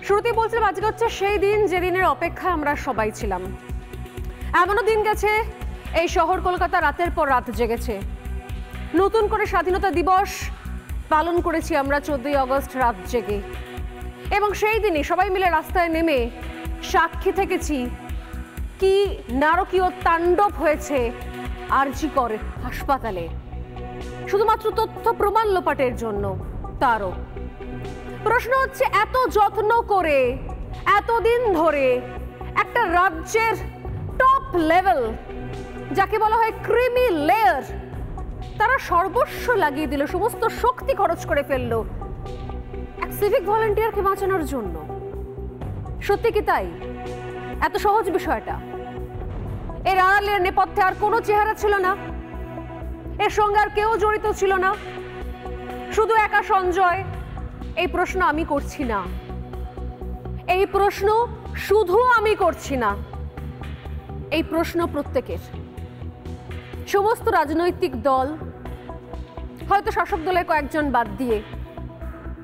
শুরুতেই বলছিলাম আজকে হচ্ছে সেই দিন যেদিনের অপেক্ষায় আমরা সবাই ছিলাম। এমনও দিন গেছে এই শহর কলকাতা রাতের পর রাত জেগেছে। নতুন করে স্বাধীনতা দিবস পালন করেছি আমরা 14ই আগস্ট রাত জেগে, এবং সেই দিনই সবাই মিলে রাস্তায় নেমে সাক্ষী থেকেছি কি নারকীয় তাণ্ডব হয়েছে আরজি কর হাসপাতালে, শুধুমাত্র তথ্য প্রমাণ লোপাটের জন্য। তারও প্রশ্ন হচ্ছে, এত যত্ন করে এতদিন ধরে একটা রাজ্যের টপ লেভেল যাকে বলা হয় ক্রিমি লেয়ার, তারা সর্বস্ব লাগিয়ে দিল, সমস্ত শক্তি খরচ করে ফেললো এক সিভিক ভলান্টিয়ারকে বাঁচানোর জন্য। সত্যি কি তাই? এত সহজ বিষয়টা? এর আড়ালের নেপথ্যে আর কোনো চেহারা ছিল না, এর সঙ্গে আর কেউ জড়িত ছিল না, শুধু একা সঞ্জয়? এই প্রশ্ন আমি করছি না, এই প্রশ্ন শুধু আমি করছি না, এই প্রশ্ন প্রত্যেকের। সমস্ত রাজনৈতিক দল, হয়তো শাসক দলের কয়েকজন বাদ দিয়ে,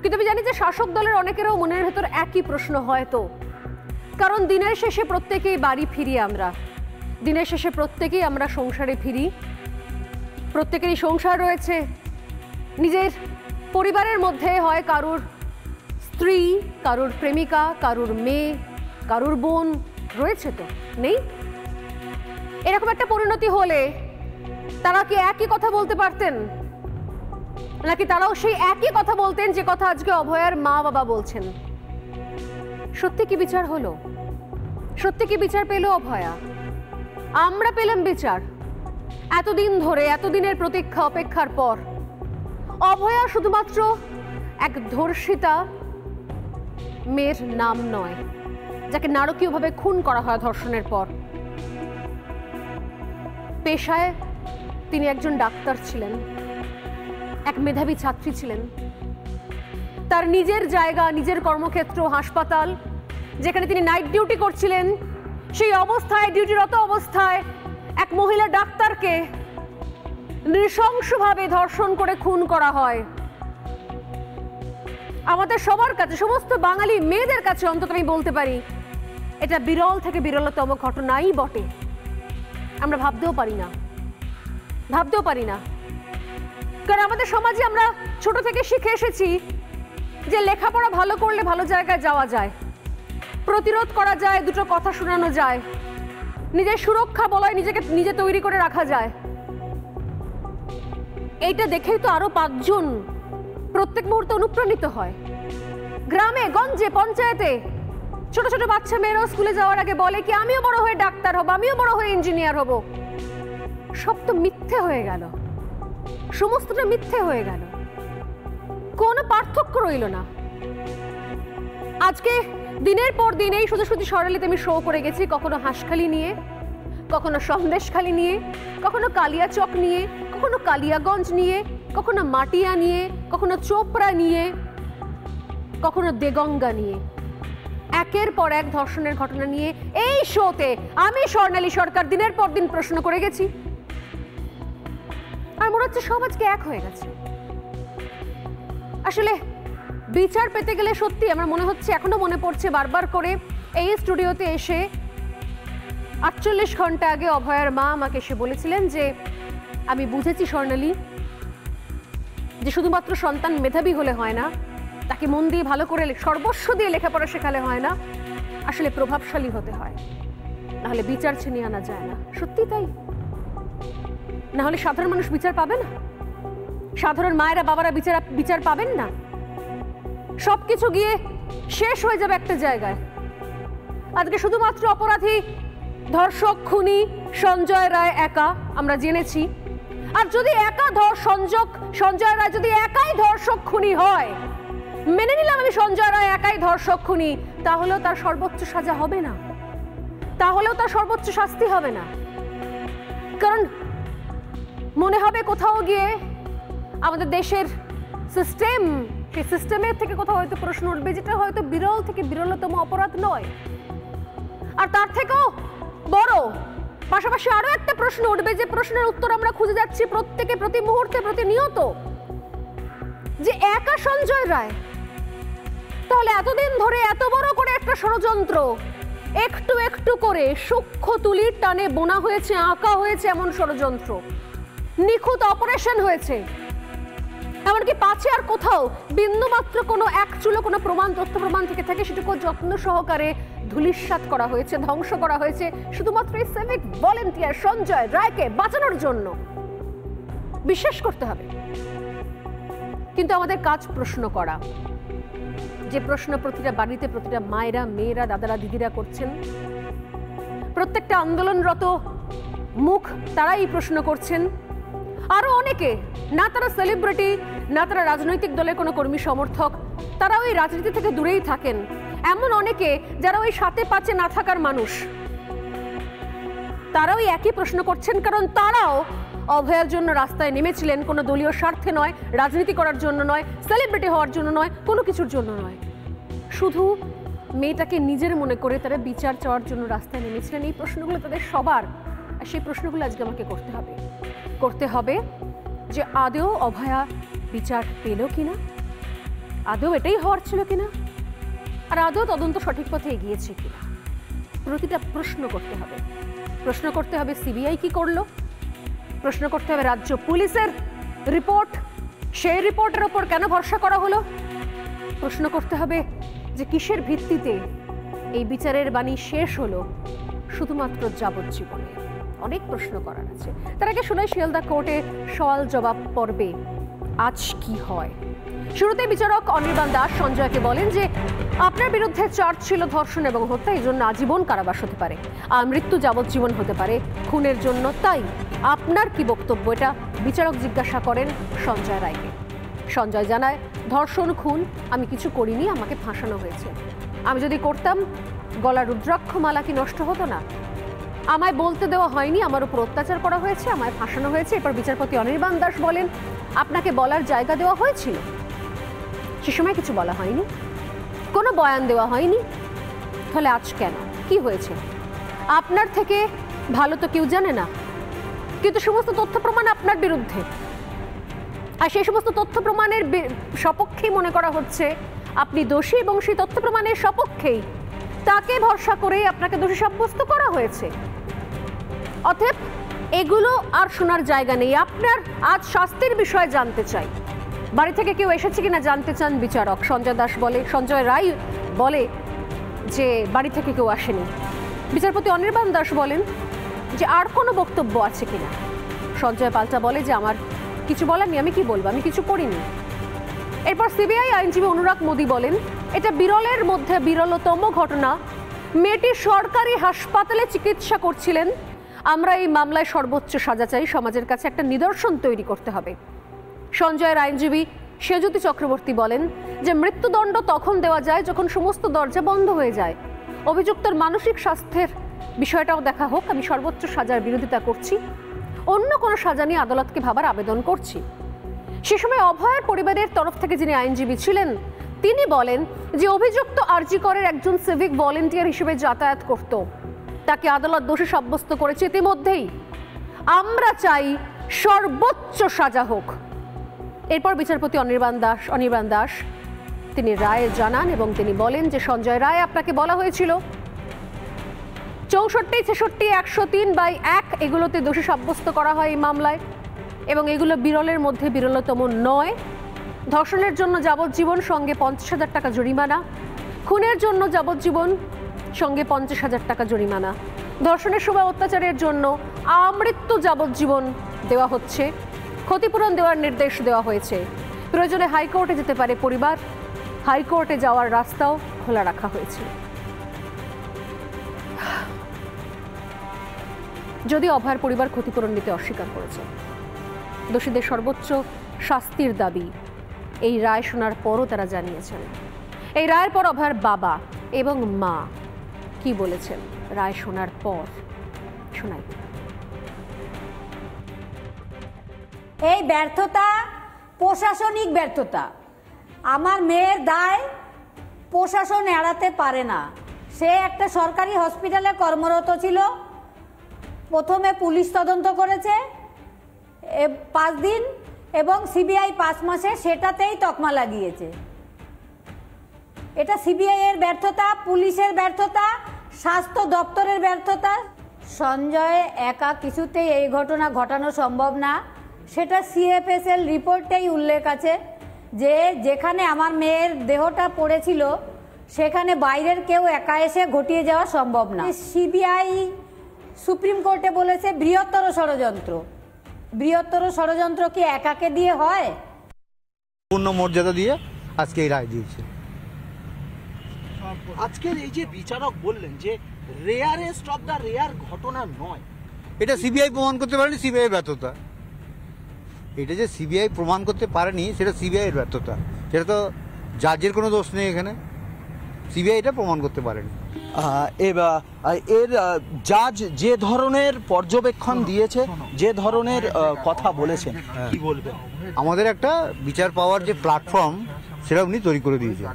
কিন্তু আমি জানি যে শাসক দলের অনেকেরও মনের ভেতর একই প্রশ্ন হয়তো। কারণ দিনের শেষে প্রত্যেকেই বাড়ি ফিরি আমরা, দিনের শেষে প্রত্যেকেই আমরা সংসারে ফিরি, প্রত্যেকেরই সংসার রয়েছে, নিজের পরিবারের মধ্যে হয় কারুর স্ত্রী, কারুর প্রেমিকা, কারুর মেয়ে, কারুর বোন রয়েছে, তো নেই? এরকম একটা পরিণতি হলে তারা কি একই কথা বলতে পারতেন, নাকি তারাও সেই একই কথা বলতেন যে কথা আজকে অভয়ার মা বাবা বলছেন? সত্যি কি বিচার হলো? সত্যি কি বিচার পেল অভয়া? আমরা পেলাম বিচার এতদিন ধরে, এতদিনের প্রতীক্ষা অপেক্ষার পর। অভয়া শুধুমাত্র এক ধর্ষিতা মেয়ের নাম নয়, যাকে নারকীয়ভাবে খুন করা হয় ধর্ষণের পর। পেশায় তিনি একজন ডাক্তার ছিলেন, এক মেধাবী ছাত্রী ছিলেন। তার নিজের জায়গা, নিজের কর্মক্ষেত্র হাসপাতাল, যেখানে তিনি নাইট ডিউটি করছিলেন, সেই অবস্থায়, ডিউটিরত অবস্থায় এক মহিলা ডাক্তারকে নৃশংসভাবে ধর্ষণ করে খুন করা হয়। আমাদের সবার কাছে, সমস্ত বাঙালি মেয়েদের কাছে অন্তত আমি বলতে পারি, এটা বিরল থেকে বিরলতম ঘটনাই বটে। আমরা ভাবতেও পারি না, ভাবতেও পারি না। কারণ আমাদের সমাজে আমরা ছোট থেকে শিখে এসেছি যে লেখাপড়া ভালো করলে ভালো জায়গায় যাওয়া যায়, প্রতিরোধ করা যায়, দুটো কথা শোনানো যায়, নিজের সুরক্ষা বলয় নিজেকে নিজে তৈরি করে রাখা যায়। এইটা দেখেই তো আরো 5 জন প্রত্যেক মুহূর্তে অনুপ্রাণিত হয়। গ্রামে গঞ্জে পঞ্চায়েতে ছোট ছোট বাচ্চা মেয়েরাও স্কুলে যাওয়ার আগে বলে কি আমিও বড় হয়ে ডাক্তার হব, আমিও বড় হয়ে ইঞ্জিনিয়ার হব। সব তো মিথ্যে হয়ে গেল, সমস্তটা মিথ্যে হয়ে গেল, কোনো পার্থক্য রইল না। আজকে দিনের পর দিন এই সোজাসুজি সরালিতে আমি শো করে গেছি, কখনো হাঁসখালি নিয়ে, কখনো সন্দেশখালি নিয়ে, কখনো কালিয়াচক নিয়ে, কখনো কালিয়াগঞ্জ নিয়ে, কখনো মাটিয়া নিয়ে, কখনো চোপড়া নিয়ে, কখনো দেগঙ্গা নিয়ে, একের পর এক ধর্ষণের ঘটনা নিয়ে এই শোতে আমি স্বর্ণালী সরকার দিনের পর দিন প্রশ্ন করে গেছি। আর মনে হচ্ছে সব আজকে এক হয়ে গেছে। আসলে বিচার পেতে গেলে সত্যি আমার মনে হচ্ছে, এখনো মনে পড়ছে বারবার করে এই স্টুডিওতে এসে 48 ঘন্টা আগে অভয়ার মা আমাকে এসে বলেছিলেন যে আমি বুঝেছি স্বর্ণালী, যে শুধুমাত্র সন্তান মেধাবী হলে হয় না, তাকে মন দিয়ে ভালো করে সর্বস্ব দিয়ে লেখাপড়া শেখালে হয় না, আসলে প্রভাবশালী হতে হয়, নাহলে বিচার ছিনিয়ে আনা যায় না। সত্যি তাই, নাহলে সাধারণ মানুষ বিচার পাবে না, সাধারণ মায়েরা বাবারা বিচার পাবেন না, সবকিছু গিয়ে শেষ হয়ে যাবে একটা জায়গায়। আজকে শুধুমাত্র অপরাধী ধর্ষক খুনি সঞ্জয় রায় একা, আমরা জেনেছি। আর যদি একা সঞ্জয় রায় যদি একাই ধর্ষক খুনি হয়, মেনে নিলাম আমি সঞ্জয় রায় একাই ধর্ষক খুনি, তাহলেও তার সর্বোচ্চ সাজা হবে না, তাহলেও তার সর্বোচ্চ শাস্তি হবে না। কারণ মনে হবে কোথাও গিয়ে আমাদের দেশের সিস্টেম, সেই সিস্টেমের থেকে কোথাও হয়তো প্রশ্ন উঠবে, যেটা হয়তো বিরল থেকে বিরলতম অপরাধ নয়। আর তার থেকেও বড় পাশাপাশি আরো একটা প্রশ্ন উঠবে, যে প্রশ্নের উত্তর আমরা খুঁজে যাচ্ছি প্রত্যেকে, প্রতি মুহূর্তে, প্রতিনিয়ত, যে একা সঞ্জয় রায় তাহলে এতদিন ধরে এত বড় একটা ষড়যন্ত্র, একটু একটু করে সূক্ষ্ম তুলির টানে বোনা হয়েছে, আঁকা হয়েছে এমন ষড়যন্ত্র, নিখুঁত অপারেশন হয়েছে। এমনকি পাছে আর কোথাও বিন্দুমাত্র কোনো এক চুলো কোনো প্রমাণ, তথ্য প্রমাণ থেকে থাকে সেটুকু যত্ন সহকারে ধূলিসাৎ করা হয়েছে, ধ্বংস করা হয়েছে শুধুমাত্র এই সিভিক ভলেন্টিয়ার সঞ্জয় রায়কে বাঁচানোর জন্য। বিশ্বাস করতে হবে। কিন্তু আমাদের কাজ প্রশ্ন করা, যে প্রশ্ন প্রতিটা বাড়িতে প্রতিটা মায়েরা, মেয়েরা, দাদারা, দিদিরা করছেন। প্রত্যেকটা আন্দোলনরত মুখ তারাই প্রশ্ন করছেন। আরো অনেকে, না তারা সেলিব্রিটি, না তারা রাজনৈতিক দলের কোনো কর্মী সমর্থক, তারা ওই রাজনীতি থেকে দূরেই থাকেন। এমন অনেকে যারা ওই সাথে পাচ্ছে না থাকার মানুষ, তারাও একই প্রশ্ন করছেন, কারণ তারাও অভয়ার জন্য রাস্তায় নেমেছিলেন কোনো দলীয় স্বার্থে নয়, রাজনীতি করার জন্য নয়, সেলিব্রিটি হওয়ার জন্য নয়, কোনো কিছুর জন্য নয়। শুধু মেয়েটাকে নিজের মনে করে তারা বিচার চাওয়ার জন্য রাস্তায় নেমেছিলেন। এই প্রশ্নগুলো তাদের সবার, আর সেই প্রশ্নগুলো আজকে আমাকে করতে হবে যে আদৌ অভয়া বিচার পেল কিনা, আদৌ এটাই হওয়ার ছিল কিনা, আর আদৌ তদন্ত সঠিক পথে এগিয়েছে কিনা। প্রতিটা প্রশ্ন করতে হবে। প্রশ্ন করতে হবে সিবিআই কি করলো, প্রশ্ন করতে হবে রাজ্য পুলিশের রিপোর্ট, সেই রিপোর্টের ওপর কেন ভরসা করা হলো, প্রশ্ন করতে হবে যে কিসের ভিত্তিতে এই বিচারের বাণী শেষ হলো শুধুমাত্র যাবজ্জীবনে। অনেক প্রশ্ন করার আছে। তার আগে শোনাই শিয়ালদা কোর্টে সওয়াল জবাব পর্বে আজ কি হয়। শুরুতে বিচারক অনির্বাণ দাস সঞ্জয়কে বলেন যে আপনার বিরুদ্ধে চার্জ ছিল ধর্ষণ এবং হত্যা, এই জন্য আজীবন কারাবাস হতে পারে, আর মৃত্যু যাবজ্জীবন হতে পারে খুনের জন্য। তাই আপনার কি বক্তব্য, এটা বিচারক জিজ্ঞাসা করেন সঞ্জয় রায়কে। সঞ্জয় জানায়, ধর্ষণ খুন আমি কিছু করিনি, আমাকে ফাঁসানো হয়েছে। আমি যদি করতাম গলার রুদ্রাক্ষমালা কি নষ্ট হতো না? আমায় বলতে দেওয়া হয়নি, আমার উপর অত্যাচার করা হয়েছে, আমায় ফাঁসানো হয়েছে। এরপর বিচারপতি অনির্বাণ দাস বলেন, আপনাকে বলার জায়গা দেওয়া হয়েছিল, সে সময় কিছু বলা হয়নি, কোনো বয়ান দেওয়া হয়নি, তাহলে আজ কেন, কি হয়েছে? আপনার থেকে ভালো তো কেউ জানে না, কিন্তু সমস্ত তথ্য প্রমাণ আপনার বিরুদ্ধে, আর সেই সমস্ত তথ্য প্রমাণের সপক্ষেই মনে করা হচ্ছে আপনি দোষী, এবং সেই তথ্য প্রমাণের সপক্ষেই তাকে ভরসা করে আপনাকে দোষী সাব্যস্ত করা হয়েছে। অতএব এগুলো আর শোনার জায়গা নেই। আপনার আজ শাস্তির বিষয়ে জানতে চাই। বাড়ি থেকে কেউ এসেছে কিনা জানতে চান বিচারক। সঞ্জয় রায় বলে যে বাড়ি থেকে কেউ আসেনি। বিচারপতি অনির্বাণ দাস বলেন যে আর কোনো বক্তব্য আছে কিনা। সঞ্জয় পাল্টা বলে যে আমার কিছু বলার নেই, আমি কি বলবো, আমি কিছু করিনি। এরপর সিবিআই আইনজীবী অনুরাগ মোদী বলেন, এটা বিরলের মধ্যে বিরলতম ঘটনা। মেয়েটি সরকারি হাসপাতালে চিকিৎসা করছিলেন। আমরা এই মামলায় সর্বোচ্চ সাজা চাই, সমাজের কাছে একটা নিদর্শন তৈরি করতে হবে। সঞ্জয়ের আইনজীবী সেজুতি চক্রবর্তী বলেন যে মৃত্যুদণ্ড তখন দেওয়া যায় যখন সমস্ত দরজা বন্ধ হয়ে যায়। অভিযুক্তর মানসিক স্বাস্থ্যের বিষয়টাও দেখা হোক। আমি সর্বোচ্চ সাজার বিরোধিতা করছি, অন্য কোনো সাজা নিয়ে আদালতকে ভাবার আবেদন করছি। সে সময় অভয়ার পরিবারের তরফ থেকে যিনি আইনজীবী ছিলেন তিনি বলেন যে অভিযুক্ত আরজি করের একজন সিভিক ভলেন্টিয়ার হিসেবে যাতায়াত করত, তাকে আদালত দোষী সাব্যস্ত করেছে ইতিমধ্যেই। আমরা চাই সর্বোচ্চ সাজা হোক। এরপর বিচারপতি অনির্বাণ দাস তিনি রায় জানান এবং তিনি বলেন যে সঞ্জয় রায়, আপনাকে বলা হয়েছিল 64, 66, 103/1 এগুলোতে দোষী সাব্যস্ত করা হয় এই মামলায়, এবং এগুলো বিরলের মধ্যে বিরলতম নয়। ধর্ষণের জন্য যাবজ্জীবন সঙ্গে 50,000 টাকা জরিমানা, খুনের জন্য যাবজ্জীবন সঙ্গে 50,000 টাকা জরিমানা, ধর্ষণের সময় অত্যাচারের জন্য আমৃত্যু যাবজ্জীবন দেওয়া হচ্ছে, ক্ষতিপূরণ দেওয়ার নির্দেশ দেওয়া হয়েছে। প্রয়োজনে হাইকোর্টে যেতে পারে পরিবার, হাইকোর্টে যাওয়ার রাস্তাও খোলা রাখা হয়েছে। যদি অভয়ার পরিবার ক্ষতিপূরণ দিতে অস্বীকার করেছে, দোষীদের সর্বোচ্চ শাস্তির দাবি এই রায় শোনার পরও তারা জানিয়েছেন। এই রায়ের পর অভয়ার বাবা এবং মা কি বলেছেন রায় শোনার পর, শোনাই। এই ব্যর্থতা প্রশাসনিক ব্যর্থতা। আমার মেয়ের দায় প্রশাসন এড়াতে পারে না। সে একটা সরকারি হসপিটালে কর্মরত ছিল। প্রথমে পুলিশ তদন্ত করেছে 5 দিন এবং সিবিআই 5 মাসে সেটাতেই তকমা লাগিয়েছে। এটা সিবিআই এর ব্যর্থতা, পুলিশের ব্যর্থতা, স্বাস্থ্য দপ্তরের ব্যর্থতা। সঞ্জয় একা কিছুতেই এই ঘটনা ঘটানো সম্ভব না। সেটা সিএফএসএল রিপোর্টেই উল্লেখ আছে যে যেখানে আমার মেয়ের দেহটা পড়েছিল সেখানে বাইরের কেউ একা এসে ঘটিয়ে যাওয়া সম্ভব না। সিবিআই সুপ্রিম কোর্টে বলেছে বৃহত্তর ষড়যন্ত্র। বৃহত্তর ষড়যন্ত্র কি একাকে দিয়ে হয়? পূর্ণ মর্যাদা দিয়ে আজকে এই রায় দিয়েছে। আজকের এই যে বিচারক বললেন যে রেয়ারেস্ট অফ দ্য রেয়ার ঘটনা নয়, এটা সিবিআই প্রমাণ করতে পারেনি, সিবিআই ব্যর্থতা। এটা যে সিবিআই প্রমাণ করতে পারেনি সেটা সিবিআই এর ব্যর্থতা, সেটা তো জাজের কোনো দোষ নেই এখানে। সিবিআই এটা প্রমাণ করতে পারেনি। এর জাজ যে ধরনের পর্যবেক্ষণ দিয়েছে, যে ধরনের কথা বলেছেন, কি বলবেন? আমাদের একটা বিচার পাওয়ার যে প্ল্যাটফর্ম সেটা উনি তৈরি করে দিয়েছেন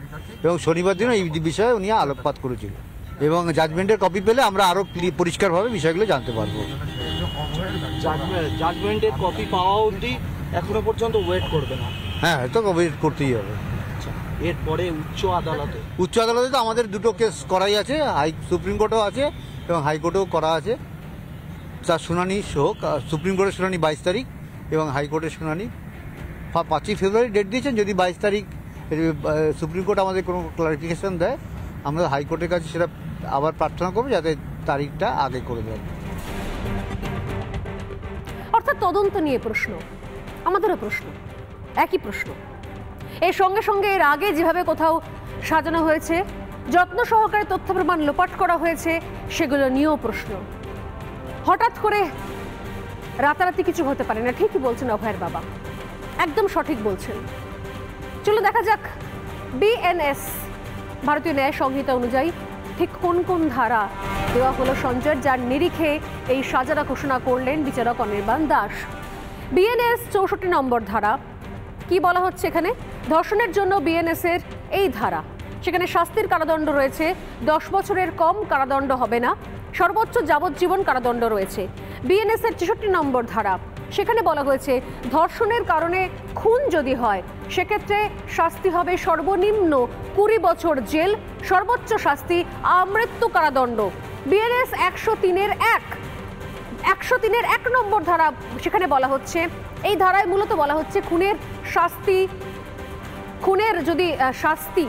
এবং শনিবার দিনও এই বিষয়ে উনি আলোকপাত করেছিলেন এবং জাজমেন্টের কপি পেলে আমরা আরও পরিষ্কারভাবে বিষয়গুলো জানতে পারবো। জাজমেন্টের কপি পাওয়া অবধি এখনো পর্যন্ত ওয়েট করবে না? হ্যাঁ, তো ওয়েট করতেই হবে। এরপরে উচ্চ আদালতে তো আমাদের দুটো কেস করাই আছে, সুপ্রিম কোর্টেও আছে এবং হাইকোর্টেও করা আছে। তার শুনানি হোক, সুপ্রিম কোর্টের শুনানি 22 তারিখ এবং হাইকোর্টের শুনানি 5ই ফেব্রুয়ারি ডেট দিয়েছেন। যদি 22 তারিখ সুপ্রিম কোর্ট আমাদের কোনো ক্লারিফিকেশন দেয়, আমরা হাইকোর্টের কাছে সেটা আবার প্রার্থনা করবো যাতে তারিখটা আগে করে দেয়। অর্থাৎ তদন্ত নিয়ে প্রশ্ন, আমাদেরও প্রশ্ন, একই প্রশ্ন। এর সঙ্গে সঙ্গে এর আগে যেভাবে কোথাও সাজানো হয়েছে, যত্ন সহকারে তথ্য প্রমাণ লোপাট করা হয়েছে, সেগুলো নিয়েও প্রশ্ন। হঠাৎ করে রাতারাতি কিছু হতে পারে না, ঠিকই বলছেন অভয়ের বাবা, একদম সঠিক বলছেন। চলো দেখা যাক বিএনএস ভারতীয় ন্যায় সংহিতা অনুযায়ী ঠিক কোন কোন ধারা দেওয়া হলো সঞ্জয়ের, যার নিরিখে এই সাজারা ঘোষণা করলেন বিচারক অনির্বাণ দাস। বিএনএস 64 নম্বর ধারা। কি বলা হচ্ছে এখানে? ধর্ষণের জন্য বিএনএস এর এই ধারা, সেখানে শাস্তির কারাদণ্ড রয়েছে, 10 বছরের কম কারাদণ্ড হবে না, সর্বোচ্চ যাবজ্জীবন কারাদণ্ড রয়েছে। বিএনএস এর 64 নম্বর ধারা, সেখানে বলা হয়েছে ধর্ষণের কারণে খুন যদি হয় সেক্ষেত্রে শাস্তি হবে সর্বনিম্ন 20 বছর জেল, সর্বোচ্চ শাস্তি আমৃত্যু কারাদণ্ড। বিএনএস 103-এর 1 নম্বর ধারা, সেখানে বলা হচ্ছে, এই ধারায় মূলত বলা হচ্ছে খুনের যদি শাস্তি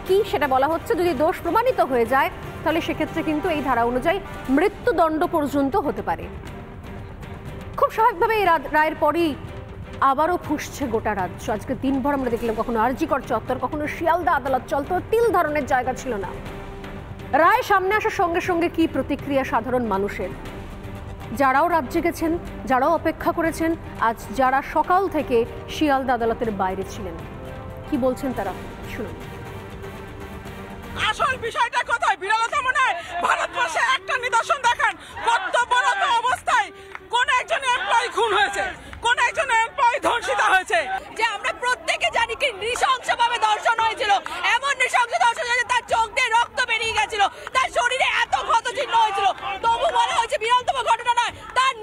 কি সেটা বলা হচ্ছে, যদি দোষ প্রমাণিত হয়ে যায় তাহলে সেক্ষেত্রে কিন্তু এই ধারা অনুযায়ী মৃত্যুদণ্ড পর্যন্ত হতে পারে। খুব স্বাভাবিকভাবে এই রায়ের পরই আবারও ফুঁসছে গোটা রাজ্য। আজকে দিনভর আমরা দেখলাম কখনো আরজিকর চত্বর, কখনো শিয়ালদা আদালত চত্বর, তিল ধারণের জায়গা ছিল না। রায় সামনে আসার সঙ্গে সঙ্গে কি প্রতিক্রিয়া সাধারণ মানুষের, যারাও রাজ্যে গেছেন, যারাও অপেক্ষা করেছেন, আজ যারা সকাল থেকে শিয়ালদা আদালতের বাইরে ছিলেন, কি বলছেন তারা, শুনুন। আসল বিষয়টা কোথায়? বিরলতা মনে হয় ভারতবর্ষে একটা নিদর্শন দেখান, কর্তব্যরত অবস্থায় কোন একজন এমপ্লয়ি খুন হয়েছে, কোন একজন এমপ্লয়ি ধর্ষিত হয়েছে। যে আমরা প্রত্যেকে জানি কি নৃশংসভাবে ধর্ষণ হয়েছিল, এমন নৃশংস ধর্ষণ হয়েছে তার চোখ দিয়ে রক্ত বেরিয়ে গেছিল, তার শরীরে এত ক্ষত চিহ্ন হয়েছিল, তবু বলা হয়েছে বিরলতম ঘটনা নয়, তার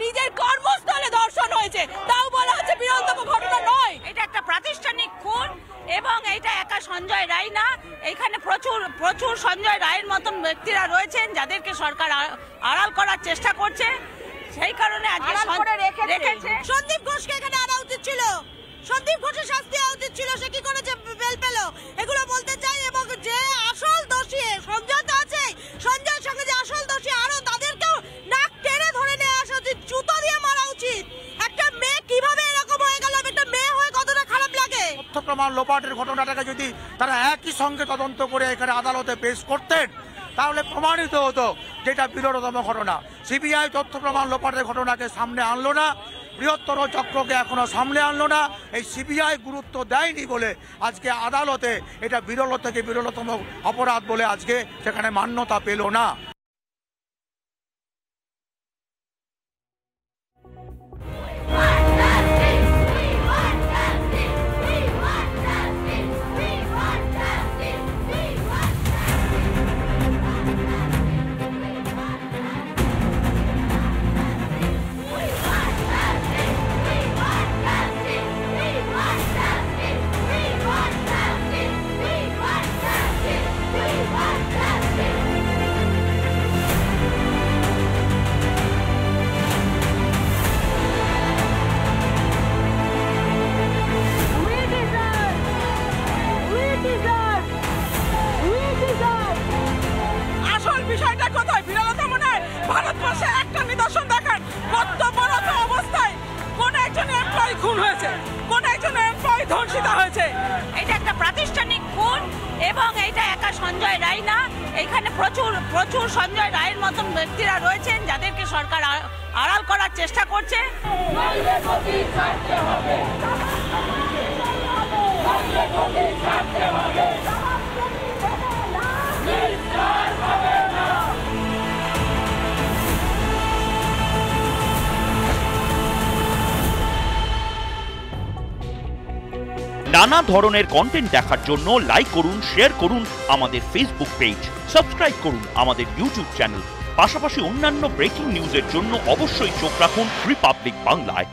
নিজের কর্মস্থলে ধর্ষণ হয়েছে, তাও বলা হচ্ছে বিরলতম ঘটনা নয়। এটা একটা প্রাতিষ্ঠানিক খুন এবং এটা একা সঞ্জয় রায় না, এখানে প্রচুর সঞ্জয় রায়ের মতন ব্যক্তিরা রয়েছেন যাদেরকে সরকার আড়াল করার চেষ্টা করছে। সেই কারণে আজকে রেখেছে। সন্দীপ ঘোষকে এখানে আনা উচিত ছিল, সন্দীপ ঘোষের শাস্তি হওয়া উচিত ছিল, সে কি করেছে? বেল পেল। এগুলো বলতে চাই। এবং যে আসল দোষী সঞ্জয় তো আছে, সঞ্জয়ের সঙ্গে যে আসল দোষী আরো তাদেরকেও নাক টেনে ধরে নিয়ে আসা উচিত, জুতো দিয়ে মারা উচিত। একটা মেয়ে কিভাবে এরকম হয়ে গেল, একটা মেয়ে হয়ে কতটা খারাপ লাগে। তথ্য প্রমাণ লোপাটের ঘটনাটাকে যদি তারা একই সঙ্গে তদন্ত করে এখানে আদালতে পেশ করতেন তাহলে প্রমাণিত হতো যেটা বিরলতম ঘটনা। সিবিআই তথ্য প্রমাণ লোপাটের ঘটনাকে সামনে আনলো না, বৃহত্তর চক্রকে এখনো সামনে আনলো না। এই সিবিআই গুরুত্ব দেয়নি বলে আজকে আদালতে এটা বিরল থেকে বিরলতম অপরাধ বলে আজকে সেখানে মান্যতা পেল না। এমপ্লয়ি ধর্ষিত হয়েছে। এটা একটা প্রাতিষ্ঠানিক খুন এবং এটা একা সঞ্জয় রায় না, এখানে প্রচুর সঞ্জয় রায়ের মতন ব্যক্তিরা রয়েছেন যাদেরকে সরকার আড়াল করার চেষ্টা করছে। নানা ধরনের কন্টেন্ট দেখার জন্য লাইক করুন, শেয়ার করুন আমাদের ফেসবুক পেজ, সাবস্ক্রাইব করুন আমাদের ইউটিউব চ্যানেল। পাশাপাশি অন্যান্য ব্রেকিং নিউজের জন্য অবশ্যই চোখ রাখুন রিপাবলিক বাংলায়।